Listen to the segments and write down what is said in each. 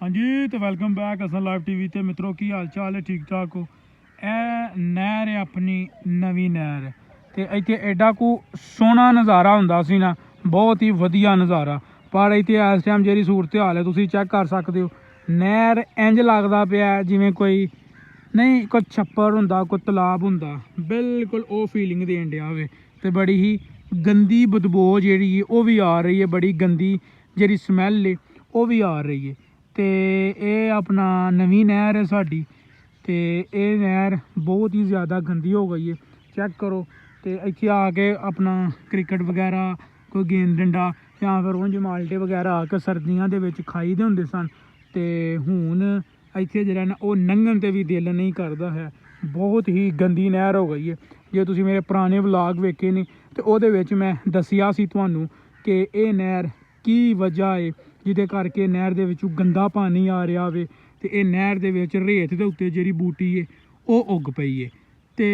हाँ जी तो welcome back असन लाइव टीवी ते मित्रों की हाल चाल है ठीक ठाक हो। ए नहर है अपनी नवी नहर ते इत्थे एडा को सोहना नज़ारा हुंदा सी ना, बहुत ही वधिया नज़ारा। पर इत्थे इस टाइम जेह्ड़ी सूरत हाल है तुसीं चेक कर सकते हो। नहर इंज लगदा पिया जिवें कोई नहीं कोई छप्पर हुंदा कोई तलाब हुंदा, बिल्कुल वो फीलिंग देन दिया वे। ते बड़ी ही गंदी बदबू जेह्ड़ी है वो भी आ रही है, बड़ी गंदी जेह्ड़ी स्मैल है वो भी आ रही है। ते ये अपना नवी नहर है साड़ी ते ये नहर बहुत ही ज़्यादा गंदी हो गई है, चेक करो। ते इत्थे आके अपना क्रिकेट वगैरह कोई गेंद डंडा या फिर उंज माल्टे वगैरह आके सर्दियां दे विच खाई दे हुंदे सन। ते हुण इत्थे जेह्ड़ा ना वो लंघन ते भी दिल नहीं करदा है, बहुत ही गंदी नहर हो गई है। जे तुसीं मेरे पुराने व्लॉग वेखे ने ते ओहदे विच मैं दस्सिया सी तुहानूं कि ये नहर की वजह है ਜਿਹਦੇ ਕਰਕੇ ਨਹਿਰ ਦੇ ਵਿੱਚੋਂ ਗੰਦਾ ਪਾਣੀ ਆ ਰਿਹਾ ਵੇ ਤੇ ਇਹ ਨਹਿਰ ਦੇ ਵਿੱਚ ਰੇਤ ਦੇ ਉੱਤੇ ਜਿਹੜੀ ਬੂਟੀ ਏ ਉਹ ਉੱਗ ਪਈ ਏ ਤੇ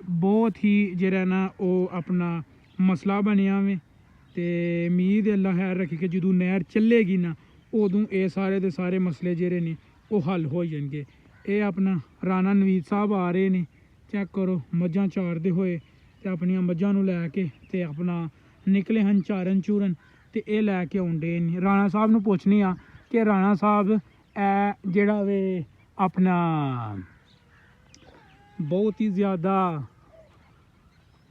ਬਹੁਤ ਹੀ ਜਿਹੜਾ ਨਾ ਉਹ ਆਪਣਾ ਮਸਲਾ ਬਣਿਆ ਵੇ। ਤੇ ਉਮੀਦ ਅੱਲਾ ਖੈਰ ਰੱਖੇ ਕਿ ਜਦੋਂ ਨਹਿਰ ਚੱਲੇਗੀ ਨਾ ਉਦੋਂ ਇਹ ਸਾਰੇ ਦੇ ਸਾਰੇ ਮਸਲੇ ਜਿਹੜੇ ਨੇ ਉਹ ਹੱਲ ਹੋ ਜਾਣਗੇ। ਇਹ ਆਪਣਾ ਰਾਣਾ ਨਵੀਦ ਸਾਹਿਬ ਆ ਰਹੇ ਨੇ, ਚੈੱਕ ਕਰੋ ਮੱਝਾਂ ਚਾਰਦੇ ਹੋਏ ਤੇ ਆਪਣੀਆਂ ਮੱਝਾਂ ਨੂੰ ਲੈ ਕੇ ਤੇ ਆਪਣਾ ਨਿਕਲੇ ਹਨ ਚਾਰਨ ਚੂਰਨ ਤੇ ਇਹ ਲੈ ਕੇ ਆਉਂਦੇ ਨੇ। ਰਾਣਾ ਸਾਹਿਬ ਨੂੰ ਪੁੱਛਣੀ ਆ ਕਿ ਰਾਣਾ ਸਾਹਿਬ ਇਹ ਜਿਹੜਾ ਵੇ ਆਪਣਾ ਬਹੁਤ ਹੀ ਜ਼ਿਆਦਾ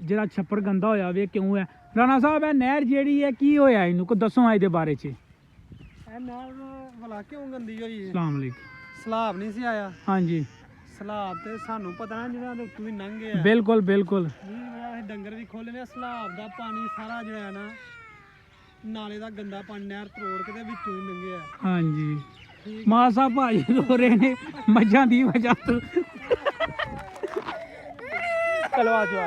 ਜਿਹੜਾ ਛੱਪੜ ਗੰਦਾ ਹੋਇਆ ਵੇ ਕਿਉਂ ਹੈ ਰਾਣਾ ਸਾਹਿਬ? ਇਹ ਨਹਿਰ ਜਿਹੜੀ ਹੈ ਕੀ ਹੋਇਆ ਇਹਨੂੰ ਕੋ ਦੱਸੋ ਇਹਦੇ ਬਾਰੇ ਚ। ਇਹ ਨਹਿਰ ਭਲਾ ਕਿਉਂ ਗੰਦੀ ਹੋਈ ਹੈ? ਸਲਾਮ ਅਲੈਕੁਮ। ਸਲਾਬ ਨਹੀਂ ਸੀ ਆਇਆ? ਹਾਂਜੀ ਸਲਾਬ ਤੇ ਸਾਨੂੰ ਪਤਾ ਨਾ ਜਿਹੜਾ ਦੇ ਉੱਤੋਂ ਵੀ ਲੰਘੇ ਆ। ਬਿਲਕੁਲ ਬਿਲਕੁਲ। ਇਹ ਡੰਗਰ ਵੀ ਖੋਲੇ ਨੇ, ਸਲਾਬ ਦਾ ਪਾਣੀ ਸਾਰਾ ਜਿਹੜਾ ਹੈ ਨਾ ਨਾਲੇ ਦਾ ਗੰਦਾ ਪਾਣੀ ਨਹਿਰ ਤਰੋੜ ਕੇ ਤੇ ਵਿੱਚੋਂ ਹੀ ਲੰਘਿਆ। ਹਾਂਜੀ ਮਾਂ ਸਾਹਿਬ ਭਾਜੀ ਰੋ ਰਹੇ ਨੇ ਮੱਝਾਂ ਦੀ ਵਜ੍ਹਾ ਤੋਂ। ਚਲੋ ਆਜੋ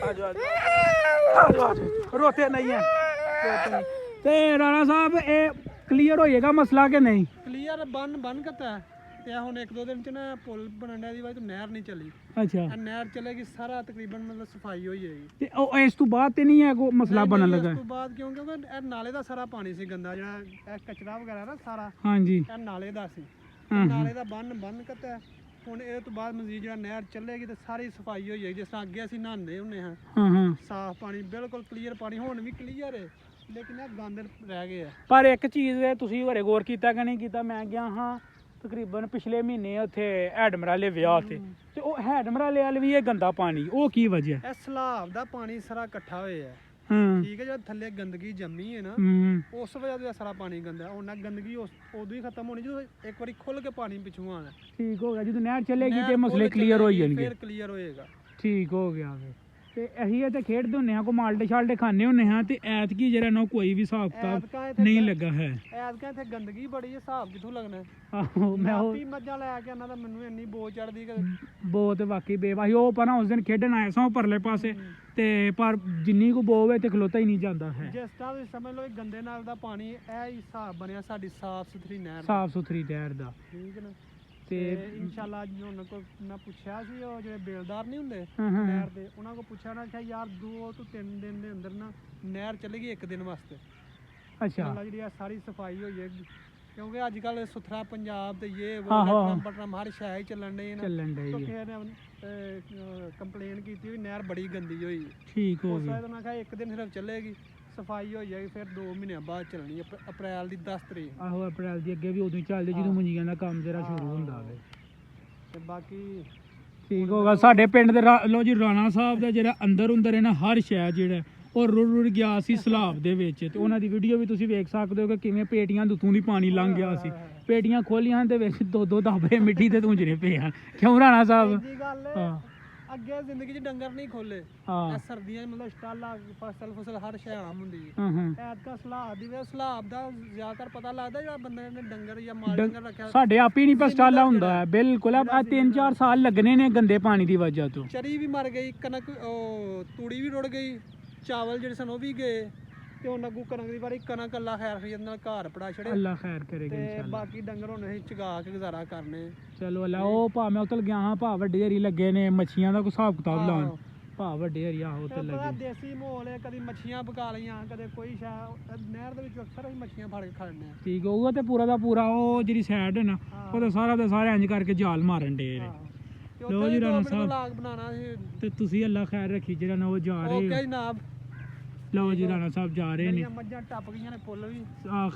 ਆਜੋ ਆਜੋ ਆਜੋ ਰੋਤੇ ਨਹੀਂ ਹੈ ਤੇ ਰਾਣਾ ਸਾਹਿਬ ਇਹ ਕਲੀਅਰ ਹੋਏਗਾ ਮਸਲਾ ਕਿ ਨਹੀਂ? ਕਲੀਅਰ ਬਨ ਕਤਾ ਤੇ ਹੁਣ ਇੱਕ ਦੋ ਦਿਨ ਚ ਨਾ ਪੁਲ ਬਣਨ ਦੀ ਵਜ੍ਹਾ ਤੋਂ ਨਹਿਰ ਨਹੀਂ ਚੱਲੀ। ਅੱਛਾ ਇਹ ਨਹਿਰ ਚਲੇਗੀ ਸਾਰਾ ਤਕਰੀਬਨ ਮਤਲਬ ਸਫਾਈ ਹੋਈ ਜਾਏਗੀ। ਤੇ ਉਹ ਇਸ ਤੋਂ ਬਾਅਦ ਤੇ ਨਹੀਂ ਹੈ ਕੋਈ ਮਸਲਾ ਬਣਨ ਲੱਗਾ? ਇਸ ਤੋਂ ਬਾਅਦ ਕਿਉਂਕਿ ਇਹ ਨਾਲੇ ਦਾ ਸਾਰਾ ਪਾਣੀ ਸੀ ਗੰਦਾ, ਜਿਹੜਾ ਇਹ ਕਚਰਾ ਵਗੈਰਾ ਨਾ ਸਾਰਾ ਹਾਂਜੀ ਇਹ ਨਾਲੇ ਦਾ ਸੀ। ਨਾਲੇ ਦਾ ਬੰਨ ਕਤਾ ਹੁਣ ਇਹ ਤੋਂ ਬਾਅਦ ਮਜ਼ੀਦ ਜਿਹੜਾ ਨਹਿਰ ਚੱਲੇਗੀ ਤੇ ਸਾਰੀ ਸਫਾਈ ਹੋ ਜਾਏਗੀ। ਜਿਸ ਤਰ੍ਹਾਂ ਅੱਗੇ ਅਸੀਂ ਨਹਾਉਂਦੇ ਹੁੰਦੇ ਹਾਂ, ਹਾਂ ਸਾਫ਼ ਪਾਣੀ ਬਿਲਕੁਲ ਕਲੀਅਰ ਪਾਣੀ ਹੁਣ ਵੀ ਕਲੀਅਰ ਹੈ, ਲੇਕਿਨ ਇਹ ਗੰਦ ਰਹਿ ਗਏ ਆ। ਪਰ ਇੱਕ ਚੀਜ਼ ਤੁਸੀਂ ਹੋਰੇ ਗੌਰ ਕੀਤਾ ਕਿ ਨਹੀਂ ਕੀਤਾ? ਮੈਂ ਗਿਆ ਹਾਂ ਤਕਰੀਬਨ ਪਿਛਲੇ ਮਹੀਨੇ ਉੱਥੇ ਹੈਡਮਰਾਲੇ ਵਿਆਹ ਤੇ ਉਹ ਹੈਡਮਰਾਲੇ ਵਾਲ ਵੀ ਇਹ ਗੰਦਾ ਪਾਣੀ, ਉਹ ਕੀ ਵਜ੍ਹਾ? ਇਹ ਸਲਾਬ ਦਾ ਪਾਣੀ ਸਾਰਾ ਇਕੱਠਾ ਹੋਇਆ ਹੈ, ਠੀਕ ਹੈ। ਜਦ ਥੱਲੇ ਗੰਦਗੀ ਜੰਮੀ ਹੈ ਨਾ ਉਸ ਵਜ੍ਹਾ ਤੋਂ ਸਾਰਾ ਪਾਣੀ ਗੰਦਾ। ਉਹਨਾਂ ਗੰਦਗੀ ਉਦੋਂ ਹੀ ਖਤਮ ਹੋਣੀ ਜਦੋਂ ਇੱਕ ਵਾਰੀ ਖੁੱਲ ਕੇ ਪਾਣੀ ਪਿੱਛੋਂ ਆਣਾ। ਠੀਕ ਹੋ ਗਿਆ, ਜਦੋਂ ਨਹਿਰ ਚੱਲੇਗੀ ਤੇ ਮਸਲੇ ਕਲੀਅਰ ਹੋ ਜਾਣਗੇ। ਫਿਰ ਕਲੀਅਰ ਹੋਏਗਾ। ਠੀਕ ਹੋ ਗਿਆ ਵੇ। ਤੇ ਅਸੀਂ ਇਹ ਤੇ ਖੇਡਦੇ ਹੁੰਦੇ ਹਾਂ, ਕੋ ਮਾਲਟੇ ਸ਼ਾਲਟੇ ਖਾਂਦੇ ਹੁੰਦੇ ਹਾਂ ਤੇ ਐਤਕੀ ਜਿਹੜਾ ਨਾ ਕੋਈ ਵੀ ਹਿਸਾਬ ਕਿਤਾਬ ਨਹੀਂ ਲੱਗਾ ਹੈ। ਐਤਕਾਂ ਇੱਥੇ ਗੰਦਗੀ ਬੜੀ ਹੈ, ਹਿਸਾਬ ਕਿੱਥੋਂ ਲੱਗਣਾ? ਆਹੋ ਮੈਂ ਉਹ ਮੱਝਾਂ ਲੈ ਕੇ ਆਉਣਾ ਤਾਂ ਮੈਨੂੰ ਇੰਨੀ ਬੋ ਚੜਦੀ ਕਿ ਬਹੁਤ ਵਾਕਈ ਬੇਵਾਹੀ। ਉਹ ਪਰ ਉਸ ਦਿਨ ਖੇਡਣ ਆਏ ਸਾਂ ਪਰਲੇ ਪਾਸੇ ਤੇ ਪਰ ਜਿੰਨੀ ਕੋ ਬੋਵੇ ਤੇ ਖਲੋਤਾ ਹੀ ਨਹੀਂ ਜਾਂਦਾ ਹੈ। ਜਿਸ ਤਰ੍ਹਾਂ ਤੁਸੀਂ ਸਮਝ ਲਓ ਗੰਦੇ ਨਾਲ ਦਾ ਪਾਣੀ ਇਹ ਹੀ ਹਿਸਾਬ ਬਣਿਆ ਸਾਡੀ ਸਾਫ਼ ਸੁਥਰੀ ਨਹਿਰ, ਸਾਫ਼ ਸੁਥਰੀ ਨਹਿਰ ਦਾ। ਠੀਕ ਹੈ ਨਾ। ਤੇ ਇਨਸ਼ਾਅੱਲਾ ਹੁਣ ਕੋ ਮੈਂ ਪੁੱਛਿਆ ਸੀ ਉਹ ਜਿਹੜੇ ਬੇਲਦਾਰ ਨਹੀਂ ਹੁੰਦੇ ਨਹਿਰ ਦੇ, ਉਹਨਾਂ ਕੋ ਪੁੱਛਿਆ ਨਾ ਕਿ ਯਾਰ 2 ਤੋਂ 3 ਦਿਨ ਦੇ ਅੰਦਰ ਨਾ ਨਹਿਰ ਚੱਲੇਗੀ, ਇੱਕ ਦਿਨ ਵਾਸਤੇ। ਅੱਛਾ ਜਿਹੜੀ ਆ ਸਾਰੀ ਸਫਾਈ ਹੋ ਜਾਏਗੀ ਕਿਉਂਕਿ ਅੱਜ ਕੱਲ ਸੁਥਰਾ ਪੰਜਾਬ ਤੇ ਇਹ ਬਟਰਮ ਹਰ ਸ਼ਹਿਰ ਚੱਲਣ ਡਈ ਨਾ। ਕਿਸੇ ਨੇ ਕੰਪਲੇਨ ਕੀਤੀ ਵੀ ਨਹਿਰ ਬੜੀ ਗੰਦੀ ਹੋਈ। ਠੀਕ ਹੋ ਗਿਆ। ਮੈਂ ਕਿਹਾ ਇੱਕ ਦਿਨ ਸਿਰਫ ਚੱਲੇਗੀ, ਸਫਾਈ ਹੋ ਜਾਏਗੀ, ਫਿਰ 2 ਮਹੀਨਿਆਂ ਬਾਅਦ ਚੱਲਣੀ ਅਪ੍ਰੈਲ ਦੀ 10 ਤਰੀਕ। ਆਹੋ ਅਪ੍ਰੈਲ ਦੀ ਅੱਗੇ ਵੀ ਉਦੋਂ ਹੀ ਚੱਲਦੇ ਜਦੋਂ ਮੰਜੀਆਂ ਦਾ ਕੰਮ ਜਿਹੜਾ ਸ਼ੁਰੂ ਹੁੰਦਾ ਵੇ। ਤੇ ਬਾਕੀ ਠੀਕ ਹੋਗਾ। ਸਾਡੇ ਪਿੰਡ ਦੇ ਲੋ ਜੀ ਰਾਣਾ ਸਾਹਿਬ ਦਾ ਜਿਹੜਾ ਅੰਦਰ ਹੈ ਨਾ ਹਰ ਸ਼ਹਿਰ ਜਿਹੜਾ ਉਹ ਰੁੜ ਗਿਆ ਸੀ ਸਲਾਬ ਦੇ ਵਿੱਚ ਤੇ ਉਹਨਾਂ ਦੀ ਵੀਡੀਓ ਵੀ ਤੁਸੀਂ ਵੇਖ ਸਕਦੇ ਹੋ ਕਿ ਕਿਵੇਂ ਪੇਟੀਆਂ ਦੁੱਤੋਂ ਦੀ ਪਾਣੀ ਲੰਘ ਗਿਆ ਸੀ। ਪੇਟੀਆਂ ਖੋਲੀਆਂ ਦੇ ਵਿੱਚ 2-2 ਦਾਬੇ ਮਿੱਟੀ ਦੇ ਧੁੰਜਣੇ ਪਏ ਹਨ। ਕਿਉਂ ਰਾਣਾ ਸਾਹਿਬ? ਅੱਗੇ ਜ਼ਿੰਦਗੀ 'ਚ ਡੰਗਰ ਨਹੀਂ ਖੋਲੇ, ਸਰਦੀਆਂ ਮਤਲਬ ਸਟਾਲਾ ਫਸਲ ਹਰ ਸ਼ੈ ਆਮ ਹੁੰਦੀ ਹੈ। ਐਤਕਾਂ ਸਲਾਬ ਦੀ ਵੇ ਸਲਾਬ ਦਾ ਜ਼ਿਆਦਾਤਰ ਪਤਾ ਲੱਗਦਾ ਜਿਹੜਾ ਬੰਦੇ ਨੇ ਡੰਗਰ ਜਾਂ ਮਾਲ ਡੰਗਰ ਰੱਖਿਆ। ਸਾਡੇ ਆਪ ਹੀ ਨਹੀਂ ਪਰ ਸਟਾਲਾ ਹੁੰਦਾ ਹੈ ਬਿਲਕੁਲ। ਆ 3-4 ਸਾਲ ਲੱਗਣੇ ਨੇ ਗੰਦੇ ਪਾਣੀ ਦੀ ਵਜ੍ਹਾ ਤੋਂ। ਚਰੀ ਵੀ ਮਰ ਗਈ, ਕਣਕ ਤੂੜੀ ਵੀ ਰੁੜ ਗਈ, ਚਾਵਲ ਜਿਹੜੇ ਸਨ ਉਹ ਵੀ ਗਏ ਤੇ ਹੁਣ ਅੱਗੂ ਕਣਕ ਦੀ ਵਾਰੀ ਕਣਕ ਅੱਲਾ ਖੈਰ ਖਰੀਦ ਨਾਲ ਘਰ ਪੜਾ ਛੜੇ। ਅੱਲਾ ਖੈਰ ਕਰੇਗਾ ਤੇ ਇਨਸ਼ਾਅੱਲਾ। ਬਾਕੀ ਡੰਗਰ ਹੁਣ ਅਸੀਂ ਚਗਾ ਕੇ ਗੁਜ਼ਾਰਾ ਕਰਨੇ। ਚਲੋ ਅੱਲਾ ਉਹ ਭਾ ਮੈਂ ਉਤਲ ਗਿਆ ਹਾਂ ਭਾ ਵੱਡੇ ਹਰੀ ਲੱਗੇ ਨੇ ਮੱਛੀਆਂ ਦਾ ਕੋਈ ਹਿਸਾਬ ਕਿਤਾਬ ਲਾਉਣ ਭਾ ਵੱਡੇ ਹਰੀਆ ਉਹ ਤੇ ਪਤਾ ਲੱਗੇ ਦੇਸੀ ਮਾਹੌਲ ਹੈ, ਕਦੀ ਮੱਛੀਆਂ ਪਕਾ ਲਈਆਂ, ਕਦੇ ਕੋਈ ਸ਼ਾਇਦ ਨਹਿਰ ਦੇ ਵਿੱਚ ਅਕਸਰ ਅਸੀਂ ਮੱਛੀਆਂ ਫੜ ਕੇ ਖਾਣੇ ਆ। ਠੀਕ ਹੋਊਗਾ ਤੇ ਪੂਰਾ ਦਾ ਪੂਰਾ ਉਹ ਜਿਹੜੀ ਸਾਈਡ ਹੈ ਨਾ ਉਹਦੇ ਸਾਰਾ ਦੇ ਸਾਰੇ ਇੰਜ ਕਰਕੇ ਜਾਲ ਮਾਰਨ ਦੇ ਨੇ। ਲੋ ਜੀ ਰਾਣਾ ਸਾਹਿਬ ਵਲੌਗ ਬਣਾਉਣਾ ਸੀ ਤੇ ਤੁਸੀਂ ਅੱਲਾ ਖੈਰ ਰੱਖੀ ਜਿਹੜਾ ਨਾ ਉਹ ਜਾ ਰਹੇ ਓਕੇ ਹੋ। ਜਨਾਬ। ਲਓ ਜੀ ਰਾਣਾ ਸਾਹਿਬ ਜਾ ਰਹੇ ਨੇ। ਮੇਰੀਆਂ ਮੱਝਾਂ ਟੱਪ ਗਈਆਂ ਨੇ ਪੁੱਲ ਵੀ।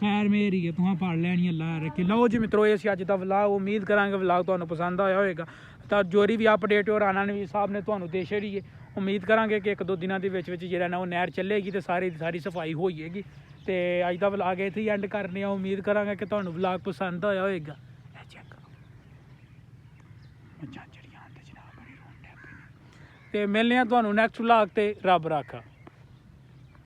ਖੈਰ ਮੇਰੀ ਹੈ ਤੁਹਾਂ ਪੜ ਲੈਣੀ ਅੱਲਾ ਰੱਖੇ। ਲਓ ਜੀ ਮਿੱਤਰੋ ਇਹ ਸੀ ਅੱਜ ਦਾ ਵਲੌਗ। ਉਮੀਦ ਕਰਾਂਗੇ ਵਲੌਗ ਤੁਹਾਨੂੰ ਪਸੰਦ ਆਇਆ ਹੋਵੇਗਾ। ਤਾਂ ਜੋਰੀ ਵੀ ਅਪਡੇਟ ਹੋ ਰਾਣਾ ਨਵੀ ਸਾਹਿਬ ਨੇ ਤੁਹਾਨੂੰ ਦੇ ਛੜੀ ਹੈ। ਉਮੀਦ ਕਰਾਂਗੇ ਕਿ 1-2 ਦਿਨਾਂ ਦੇ ਵਿੱਚ ਜਿਹੜਾ ਨਾ ਉਹ ਨਹਿਰ ਚੱਲੇਗੀ ਤੇ ਸਾਰੀ ਸਫਾਈ ਹੋ ਜਾਏਗੀ। ਤੇ ਅੱਜ ਦਾ ਵਲੌਗ ਇੱਥੇ ਹੀ ਐਂਡ ਕਰਨੇ ਆ। ਉਮੀਦ ਕਰਾਂਗੇ ਕਿ ਤੁਹਾਨੂੰ ਵਲੌਗ ਪਸੰਦ ਆਇਆ ਹੋਵੇਗਾ। ਇਹ ਚੈੱਕ ਕਰੋ ਮੱਝਾਂ ਜਿਹੜੀਆਂ ਤੇ ਜਨਾਬ ਬੜੀ ਰੋਣ ਡੈ ਪਈ ਨੇ। ਤੇ ਮਿਲਨੇ ਆ ਤੁਹਾਨੂੰ ਨੈਕਸਟ ਵਲੌਗ ਤੇ। ਰੱਬ ਰਾਖਾ।